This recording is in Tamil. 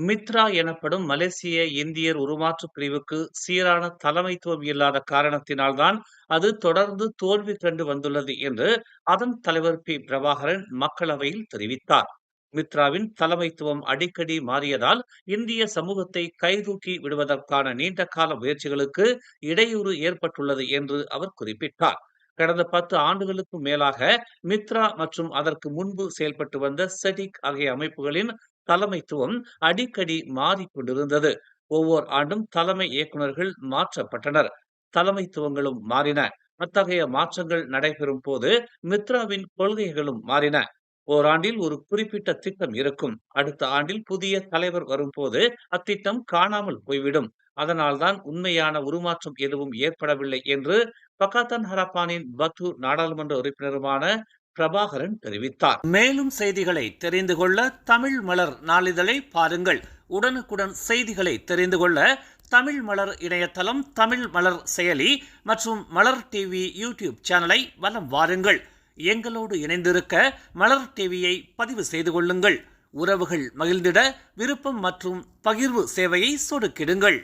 மித்ரா எனப்படும் மலேசிய இந்தியர் உருமாற்றப் பிரிவுக்கு சீரான தலைமைத்துவம் இல்லாத காரணத்தினால்தான் அது தொடர்ந்து தோல்வி கண்டு வந்துள்ளது என்று அதன் தலைவர் பிரபாகரன் மக்களவையில் தெரிவித்தார். மித்ராவின் தலைமைத்துவம் அடிக்கடி மாறியதால் இந்திய சமூகத்தை கைதூக்கி விடுவதற்கான நீண்டகால முயற்சிகளுக்கு இடையூறு ஏற்பட்டுள்ளது என்று அவர் குறிப்பிட்டார். கடந்த 10 ஆண்டுகளுக்கும் மேலாக மித்ரா மற்றும் அதற்கு முன்பு செயல்பட்டு வந்த செடிக் ஆகிய அமைப்புகளின் தலைமைத்துவம் அடிக்கடி மாறிக்கொண்டிருந்தது. ஒவ்வொரு ஆண்டும் தலைமை இயக்குநர்கள் மாற்றப்பட்டனர். தலைமைத்துவங்களும் மாறின. அத்தகைய மாற்றங்கள் நடைபெறும் போது மித்ராவின் கொள்கைகளும் மாறின. ஓராண்டில் ஒரு குறிப்பிட்ட திட்டம் இருக்கும். அடுத்த ஆண்டில் புதிய தலைவர் வரும்போது அத்திட்டம் காணாமல் போய்விடும். அதனால்தான் உண்மையான உருமாற்றம் எதுவும் ஏற்படவில்லை என்று பக்காத்தான் ஹரப்பானின் பத்து நாடாளுமன்ற உறுப்பினருமான பிரபாகரன் தெரிவித்தார். மேலும் செய்திகளை தெரிந்து கொள்ள தமிழ் மலர் நாளிதழை பாருங்கள். உடனுக்குடன் செய்திகளை தெரிந்து கொள்ள தமிழ் மலர் இணையதளம், தமிழ் மலர் செயலி மற்றும் மலர் டிவி யூடியூப் சேனலை வலம் வாருங்கள். எங்களோடு இணைந்திருக்க மலர் டிவியை பதிவு செய்து கொள்ளுங்கள். உறவுகள் மகிழ்ந்திட விருப்பம் மற்றும் பகிர்வு சேவையை சொடுக்கிடுங்கள்.